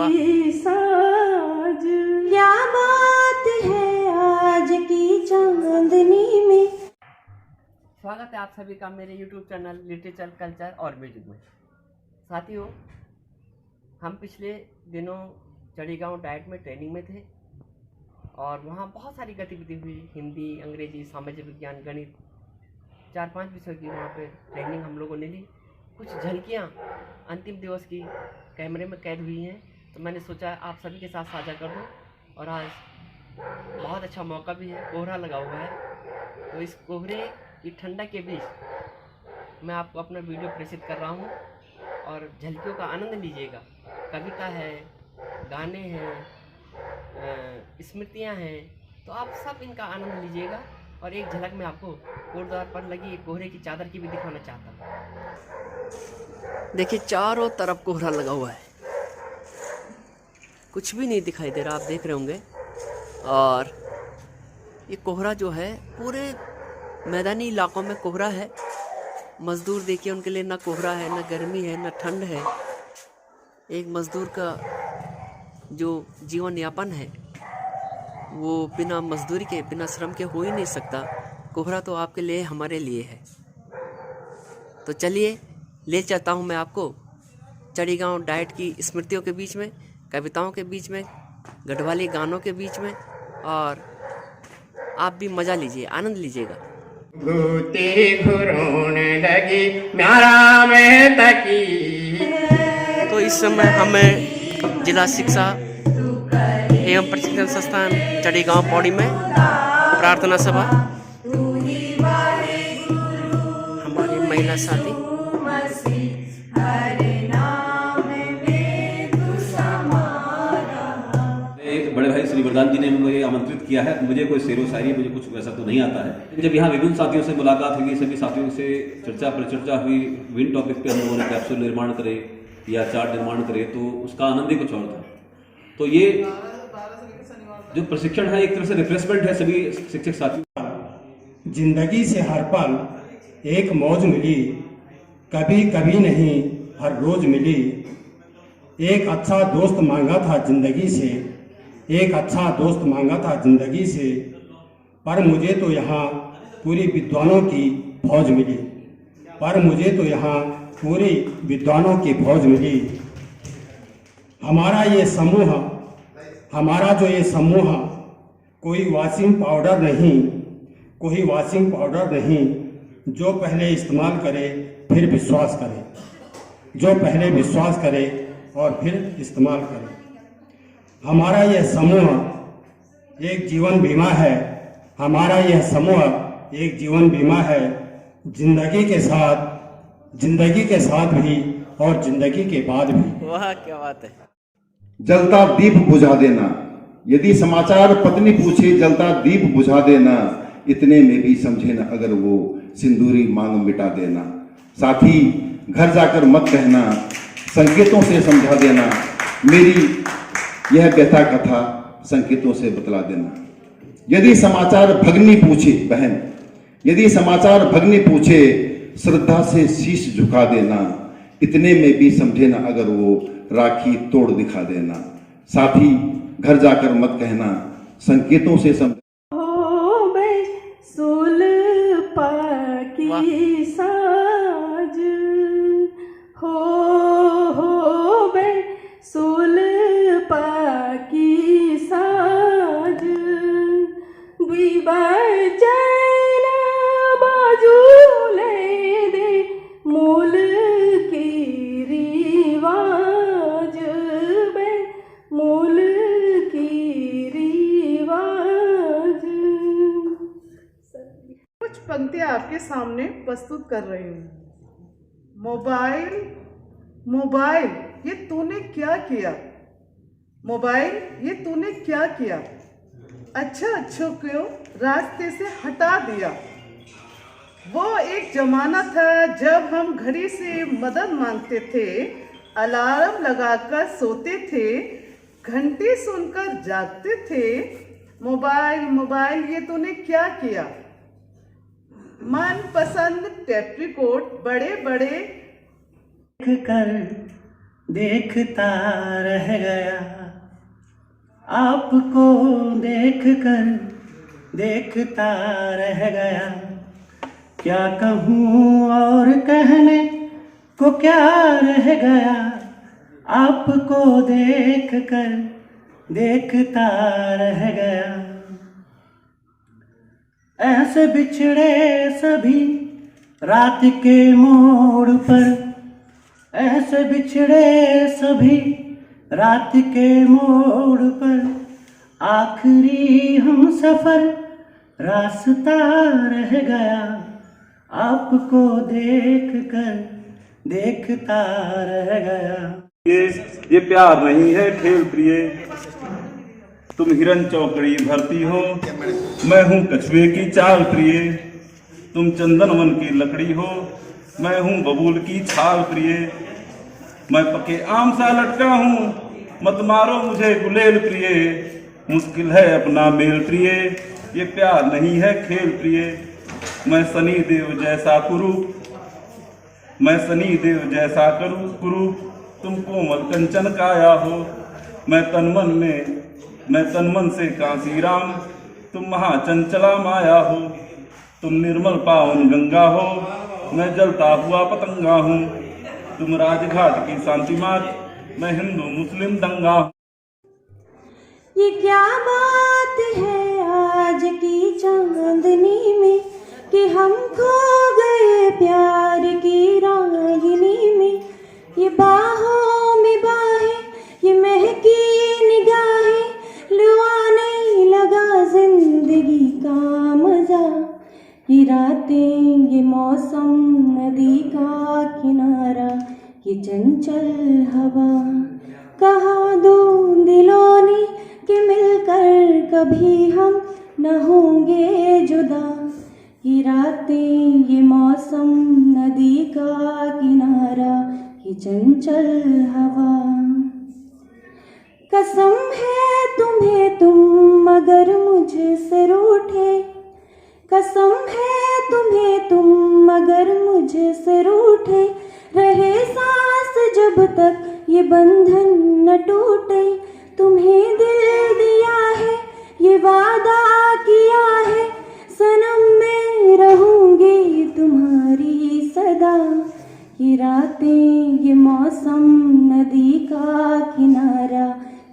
की साज, क्या बात है आज की चांदनी में। स्वागत है आप सभी का मेरे YouTube चैनल लिटरेचर कल्चर और म्यूजिक में। साथियों, हम पिछले दिनों चढ़ीगांव डाइट में ट्रेनिंग में थे और वहाँ बहुत सारी गतिविधि हुई। हिंदी, अंग्रेजी, सामाजिक विज्ञान, गणित, 4-5 विषय की वहाँ पे ट्रेनिंग हम लोगों ने ली। कुछ झलकियाँ अंतिम दिवस की कैमरे में कैद हुई हैं, तो मैंने सोचा आप सभी के साथ साझा कर दूँ। और आज बहुत अच्छा मौका भी है, कोहरा लगा हुआ है, तो इस कोहरे की ठंडक के बीच मैं आपको अपना वीडियो प्रेषित कर रहा हूँ और झलकियों का आनंद लीजिएगा। कविता है, गाने हैं, स्मृतियाँ हैं, तो आप सब इनका आनंद लीजिएगा। और एक झलक मैं आपको कोटद्वार पर लगी कोहरे की चादर की भी दिखाना चाहता हूँ। देखिए, चारों तरफ कोहरा लगा हुआ है, कुछ भी नहीं दिखाई दे रहा, आप देख रहे होंगे। और ये कोहरा जो है पूरे मैदानी इलाकों में कोहरा है। मज़दूर देखिए, उनके लिए ना कोहरा है, ना गर्मी है, ना ठंड है। एक मज़दूर का जो जीवन यापन है वो बिना मजदूरी के, बिना श्रम के हो ही नहीं सकता। कोहरा तो आपके लिए, हमारे लिए है। तो चलिए ले चलता हूँ मैं आपको चढ़ीगांव डाइट की स्मृतियों के बीच में, कविताओं के बीच में, गढ़वाली गानों के बीच में, और आप भी मज़ा लीजिए, आनंद लीजिएगा। तो इस समय हमें जिला शिक्षा एवं प्रशिक्षण संस्थान चढ़ीगांव पौड़ी में प्रार्थना सभा, हमारी महिला साथी एक बड़े भाई श्री वरदान जी ने मुझे आमंत्रित किया है। मुझे कोई शेरो शायरी, मुझे कुछ वैसा तो नहीं आता है। जब यहाँ विभिन्न साथियों से मुलाकात हुई, सभी साथियों से चर्चा परिचर्चा हुई, विभिन्न टॉपिक पे हम लोगों ने कैप्सूल निर्माण करे या चार्ट निर्माण करे, तो उसका आनंद ही कुछ और था। तो ये जो प्रशिक्षण है एक तरह से रिफ्रेशमेंट है सभी शिक्षक साथियों। जिंदगी से हर पल एक मौज मिली, कभी कभी नहीं हर रोज मिली। एक अच्छा दोस्त मांगा था जिंदगी से, एक अच्छा दोस्त मांगा था जिंदगी से, पर मुझे तो यहाँ पूरी विद्वानों की फौज मिली, पर मुझे तो यहाँ पूरी विद्वानों की फौज मिली। हमारा जो ये समूह कोई वॉशिंग पाउडर नहीं, कोई वॉशिंग पाउडर नहीं, जो पहले इस्तेमाल करे फिर विश्वास करे, जो पहले विश्वास करे और फिर इस्तेमाल करे। हमारा यह समूह एक जीवन बीमा है, हमारा यह समूह एक जीवन बीमा है, जिंदगी के साथ भी और जिंदगी के बाद भी। वाह, क्या बात है। जलता दीप बुझा देना, यदि समाचार पत्नी पूछे जलता दीप बुझा देना, इतने में भी समझे न अगर वो सिंदूरी मांग मिटा देना। साथी घर जाकर मत कहना, संकेतों से समझा देना, मेरी यह व्यथा कथा संकेतों से बतला देना। यदि समाचार भगनी पूछे बहन, यदि समाचार भगनी पूछे श्रद्धा से शीश झुका देना, इतने में भी समझे ना अगर वो राखी तोड़ दिखा देना। साथी घर जाकर मत कहना, संकेतों से समझ। हो बे सुलपा की साज, हो बे सुलपा की साज, विभजन बाजू ले दे मूल की रिवाज, बे मूल की रिवाज। कुछ पंक्तियां आपके सामने प्रस्तुत कर रही हूँ। मोबाइल मोबाइल ये तूने क्या किया, मोबाइल ये तूने क्या किया, अच्छा अच्छों को रास्ते से हटा दिया। वो एक जमाना था जब हम घड़ी से मदद मांगते थे, अलार्म लगाकर सोते थे, घंटी सुनकर जागते थे। मोबाइल मोबाइल ये तूने क्या किया, मनपसंद टेप रिकॉर्ड बड़े बड़े कर देखता रह गया, आपको देखकर देखता रह गया। क्या कहूँ और कहने को क्या रह गया, आपको देखकर देखता रह गया। ऐसे बिछड़े सभी रात के मोड़ पर, ऐसे बिछड़े सभी रात के मोड़ पर, आखिरी हम सफर रास्ता रह गया, आपको देखकर देखता रह गया। ये प्यार नहीं है खेल प्रिय, तुम हिरन चौकड़ी भरती हो, मैं हूँ कछुए की चाल प्रिय। तुम चंदन वन की लकड़ी हो, मैं हूँ बबूल की छाल प्रिय। मैं पके आम सा लटका हूँ, मत मारो मुझे गुलेल प्रिय। मुश्किल है अपना मेल प्रिय, ये प्यार नहीं है खेल प्रिय। मैं सनी देव जैसा कुरूप, मैं सनी देव जैसा कुरूप, तुम कोमल कंचन काया हो। मैं तन मन से कांसीराम, तुम महाचंचला माया हो। तुम निर्मल पावन गंगा हो, मैं जलता हुआ पतंगा हूँ। तुम राजघाट की शांति मात, मैं हिंदू मुस्लिम दंगा हूँ। ये क्या बात है आज की चांदनी में, कि हम खो गए प्यार की रागिनी में। ये बाहों में बाहें, ये महकी निगाहें, लुभाने लगा जिंदगी का मजा। ये रातें, ये मौसम, नदी का किनारा, ये चंचल हवा, कहा दो दिलों ने कि मिलकर कभी हम न होंगे जुदा। ये रातें, ये मौसम, नदी का किनारा, ये चंचल हवा। कसम है तुम्हें तुम अगर मुझसे रूठे, कसम है तुम्हें तुम अगर मुझसे रूठे, रहे सांस जब तक ये बंधन न टूटे। तुम्हें दिल दिया है, ये वादा किया है, सनम में रहूंगी तुम्हारी सदा। ये रातें, ये मौसम, नदी का किनारा,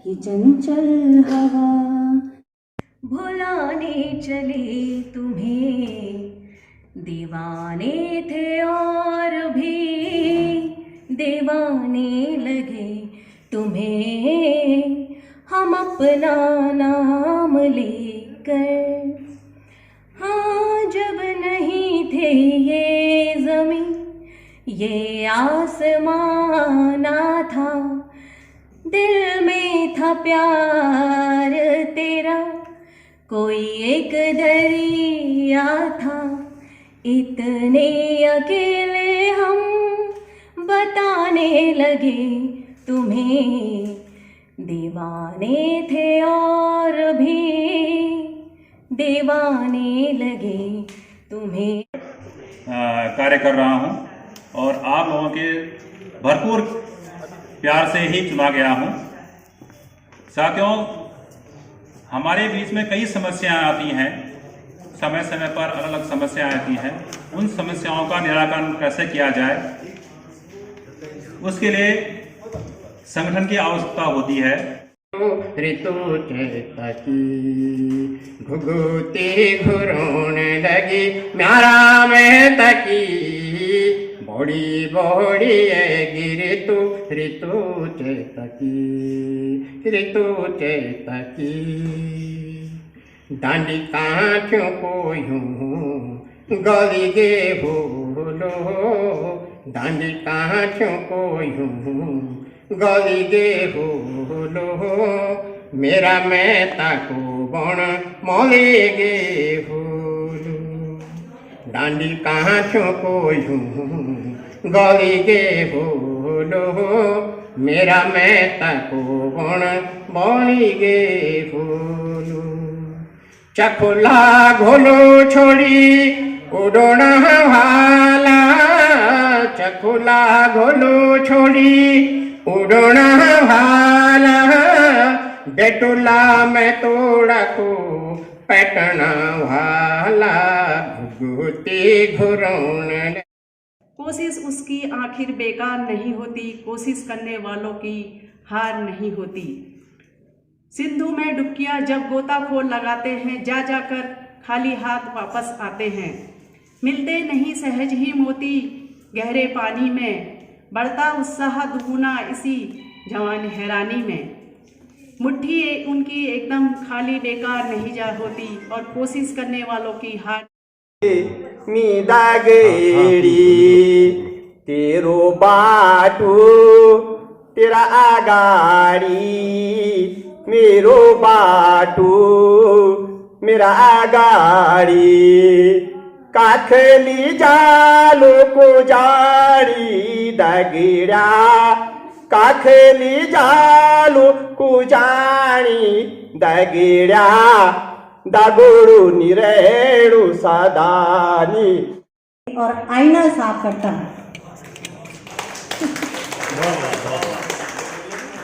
ये चंचल हवा। भुलाने चले तुम्हें दीवाने थे और भी दीवाने लगे तुम्हें हम अपना नाम लेकर। हाँ, जब नहीं थे ये ज़मीं ये आसमाना था, दिल में था प्यार तेरा, कोई एक दरिया था। इतने अकेले हम बताने लगे तुम्हें दीवाने थे और भी दीवाने लगे तुम्हें। कार्य कर रहा हूं और आप लोगों के भरपूर प्यार से ही चुना गया हूं। साथियों, हमारे बीच में कई समस्याएं आती हैं, समय समय पर अलग अलग समस्याएं आती हैं। उन समस्याओं का निराकरण कैसे किया जाए, उसके लिए संगठन की आवश्यकता होती है। ऋतु चेतकी घुघुती घुरोण लगी, म्यारा में तकी बड़ी बड़ी गिरतु ऋतु चेतकी ऋतु चेतकी। डांडी काठों को यूं गली गे भूलो, डांडी काठों को यूं गली गे भूलो, मेरा मेहता को बण मोले गे भूलो। डांडी काठों को यूं गली गे भूलो, मेरा मेहता को बण मोली गे भूलो। चकुला घोलो छोड़ी उड़ोना वाला, चकुला घोलो छोड़ी उड़ना वाला बेटुला में तोड़ा को पटना वाला घुघुती घुरौन। कोशिश उसकी आखिर बेकार नहीं होती, कोशिश करने वालों की हार नहीं होती। सिंधु में डुबकियां जब गोताखोर लगाते हैं, जा जाकर खाली हाथ वापस आते हैं। मिलते नहीं सहज ही मोती गहरे पानी में, बढ़ता उत्साह दुगुना इसी जवान हैरानी में। मुट्ठी उनकी एकदम खाली बेकार नहीं जा होती और कोशिश करने वालों की हार। मी दागेड़ी तेरो बाटो तेरा आगाड़ी, मेरो बाटो मेरा आगाड़ी। काखली जालो को जाड़ी दागेड़ा, काखली जालो को जाड़ी दागेड़ा। दागोड़ू निरेड़ू सादानी। और आईना साफ करता है।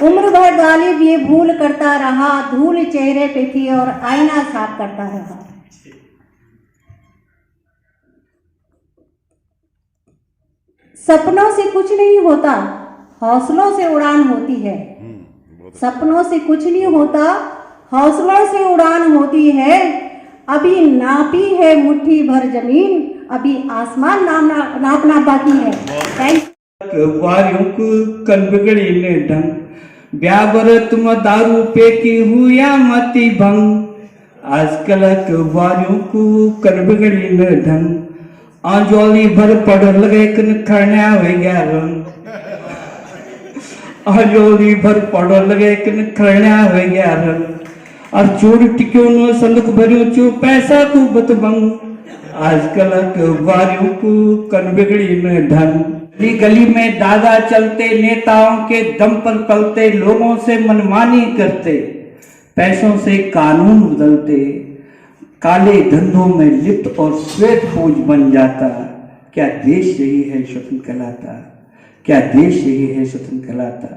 उम्र भर गालिब ये भूल करता रहा, धूल चेहरे पे थी और आईना साफ करता रहा। सपनों से कुछ नहीं होता, हौसलों से उड़ान होती है। सपनों से कुछ नहीं होता, हौसलों से उड़ान होती है। अभी नापी है मुट्ठी भर जमीन, अभी आसमान नापना बाकी है। वारियों को कल बिगड़ी ने ढंग, ब्याबर तुम दारू पे की हुआ मती भंग। आजकल वारियों को कल बिगड़ी ने ढंग, आंजोली भर पड़ लगे कन खरना हो गया रंग। आंजोली भर पड़ लगे कन खरना हो गया रंग। और चोर टिक्यों नो संदूक भरियों चो पैसा को बतबंग। आजकल वारियों को कन बिगड़ी न ढंग। गली गली में दादा चलते, नेताओं के दम पर पलते, लोगों से मनमानी करते, पैसों से कानून बदलते, काले धंधों में लिप्त और श्वेत फौज बन जाता। क्या देश यही है स्वतंत्र कहलाता? क्या देश यही है स्वतंत्र कहलाता?